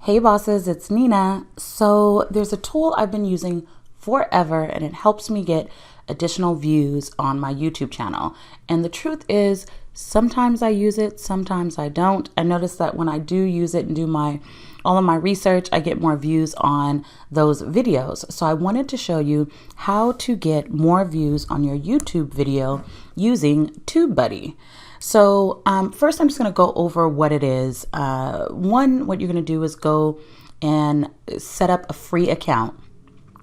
Hey bosses, it's Nina. So there's a tool I've been using forever and it helps me get additional views on my YouTube channel. And the truth is, sometimes I use it, sometimes I don't. I notice that when I do use it and do all of my research, I get more views on those videos. So I wanted to show you how to get more views on your YouTube video using TubeBuddy. So first I'm just going to go over what it is. What you're going to do is go and set up a free account.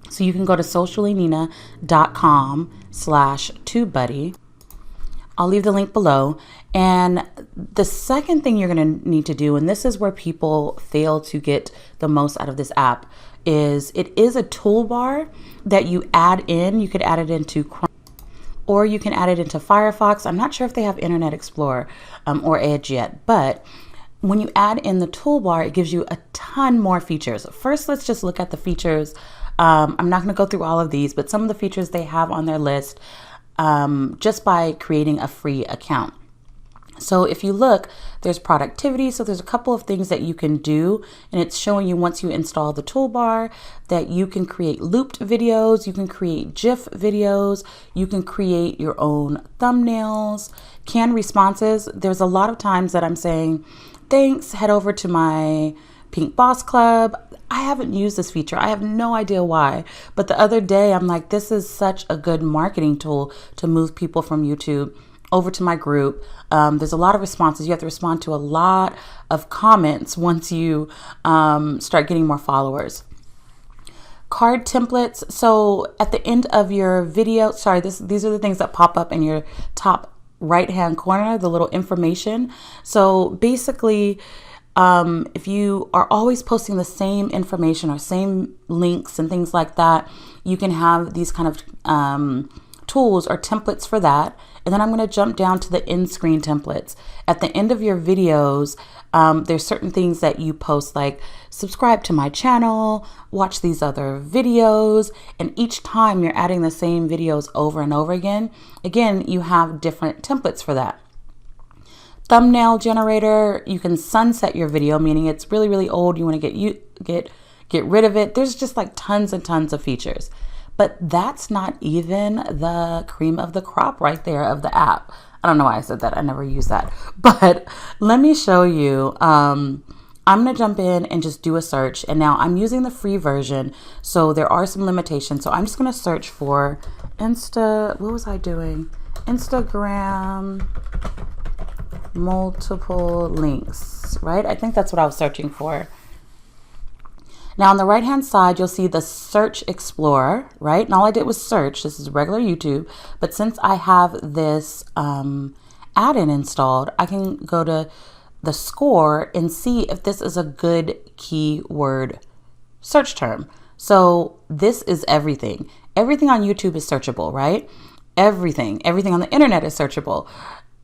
So you can go to sociallynina.com/TubeBuddy. I'll leave the link below. And the second thing you're going to need to do, and this is where people fail to get the most out of this app, is it is a toolbar that you add in. You could add it into Chrome, or you can add it into Firefox. I'm not sure if they have Internet Explorer or Edge yet, but when you add in the toolbar, it gives you a ton more features. First, let's just look at the features. I'm not going to go through all of these, but some of the features they have on their list just by creating a free account. So if you look, there's productivity. So there's a couple of things that you can do, and it's showing you once you install the toolbar that you can create looped videos, you can create GIF videos, you can create your own thumbnails, canned responses. There's a lot of times that I'm saying, thanks, head over to my Pink Boss Club. I haven't used this feature. I have no idea why. But the other day, I'm like, this is such a good marketing tool to move people from YouTube over to my group. There's a lot of responses. You have to respond to a lot of comments once you start getting more followers. Card templates. So at the end of your video, these are the things that pop up in your top right-hand corner, the little information. So basically, if you are always posting the same information or same links and things like that, you can have these kind of tools or templates for that. And then I'm going to jump down to the end screen templates. At the end of your videos, there's certain things that you post, like subscribe to my channel, watch these other videos. And each time you're adding the same videos over and over again, you have different templates for that. Thumbnail generator, you can sunset your video, meaning it's really, really old. You want to get rid of it. There's just like tons and tons of features. But that's not even the cream of the crop right there of the app. I don't know why I said that. I never use that. But let me show you. I'm going to jump in and just do a search. And now I'm using the free version, so there are some limitations. So I'm just going to search for what was I doing? Instagram multiple links, right? I think that's what I was searching for. Now on the right hand side, you'll see the search explorer, right? And all I did was search. This is regular YouTube, but since I have this add-in installed, I can go to the score and see if this is a good keyword search term. So this is everything. Everything on YouTube is searchable, right? Everything on the internet is searchable.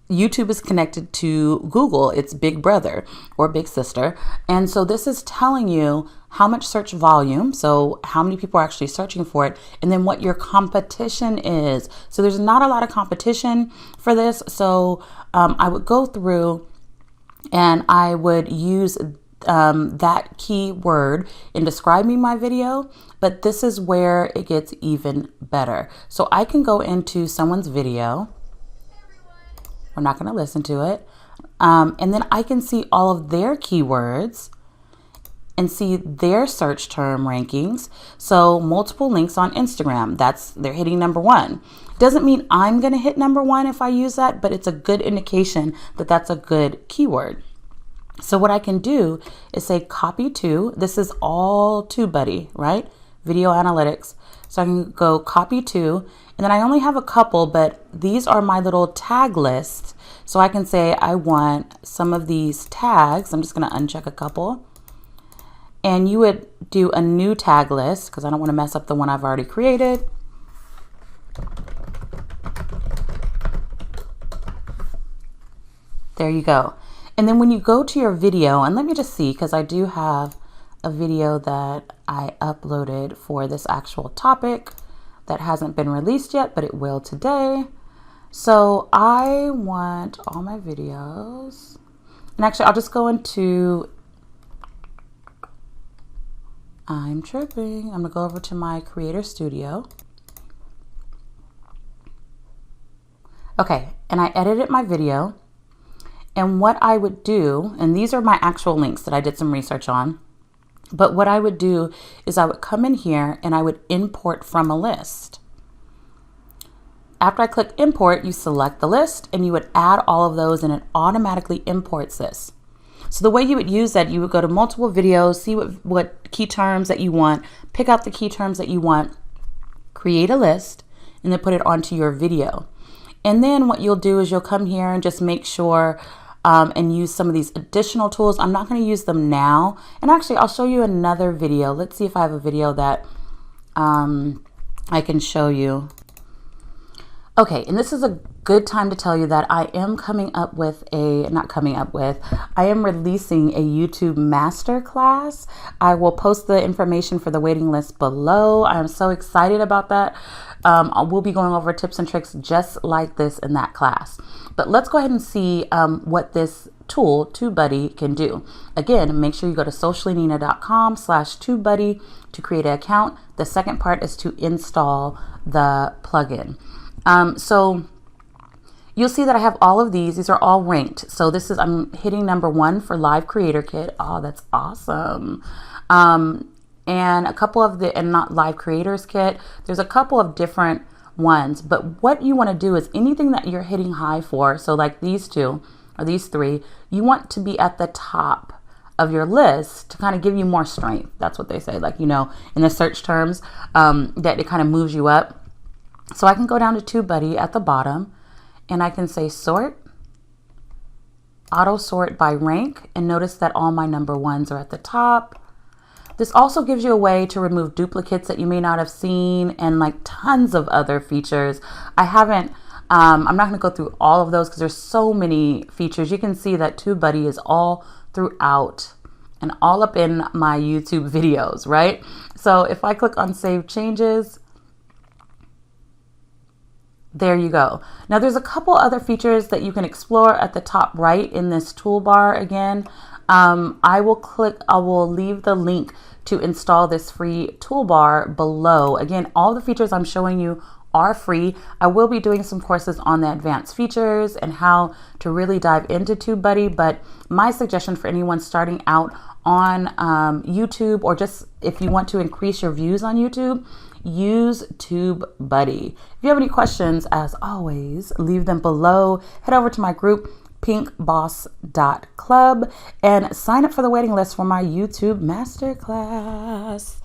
YouTube is connected to Google, its big brother or big sister. And so this is telling you how much search volume, so how many people are actually searching for it, and then what your competition is. So there's not a lot of competition for this. So I would go through and I would use that keyword in describing my video, but this is where it gets even better. So I can go into someone's video. We're not going to listen to it. And then I can see all of their keywords and see their search term rankings. So multiple links on Instagram, they're hitting #1. Doesn't mean I'm going to hit #1 if I use that, but it's a good indication that that's a good keyword. So what I can do is say copy to, this is all TubeBuddy, right? Video analytics. So I can go copy to, and then I only have a couple, but these are my little tag list. So I can say I want some of these tags. I'm just going to uncheck a couple. And you would do a new tag list because I don't want to mess up the one I've already created. There you go. And then when you go to your video, and let me just see, because I do have a video that I uploaded for this actual topic that hasn't been released yet, but it will today. So I want all my videos, and actually I'll just go into I'm tripping. I'm gonna go over to my Creator Studio. Okay, and I edited my video. And what I would do, and these are my actual links that I did some research on, but what I would do is I would come in here and I would import from a list. After I click import, you select the list and you would add all of those and it automatically imports this. So the way you would use that, you would go to multiple videos, see what key terms that you want, pick out the key terms that you want, create a list, and then put it onto your video. And then what you'll do is you'll come here and just make sure and use some of these additional tools. I'm not going to use them now. And actually, I'll show you another video. Let's see if I have a video that I can show you. Okay, and this is a good time to tell you that I am I am releasing a YouTube masterclass. I will post the information for the waiting list below. I am so excited about that. I will be going over tips and tricks just like this in that class. But let's go ahead and see what this tool, TubeBuddy, can do. Again, make sure you go to sociallynina.com/TubeBuddy to create an account. The second part is to install the plugin. So you'll see that I have all of these. These are all ranked. So this is, I'm hitting number 1 for Live Creator Kit. Oh, that's awesome. And a couple of and not Live Creators Kit. There's a couple of different ones, but what you want to do is anything that you're hitting high for. So like these 2 or these 3, you want to be at the top of your list to kind of give you more strength. That's what they say, like, in the search terms, that it kind of moves you up. So I can go down to TubeBuddy at the bottom and I can say sort, auto sort by rank, and notice that all my number 1s are at the top. This also gives you a way to remove duplicates that you may not have seen and like tons of other features. I'm not going to go through all of those because there's so many features. You can see that TubeBuddy is all throughout and all up in my YouTube videos, right? So if I click on Save Changes, there you go. Now there's a couple other features that you can explore at the top right in this toolbar again. I will leave the link to install this free toolbar below. Again, all the features I'm showing you are free. I will be doing some courses on the advanced features and how to really dive into TubeBuddy, but my suggestion for anyone starting out on YouTube, or just if you want to increase your views on YouTube, use TubeBuddy. If you have any questions, as always, leave them below. Head over to my group, pinkboss.club, and sign up for the waiting list for my YouTube masterclass.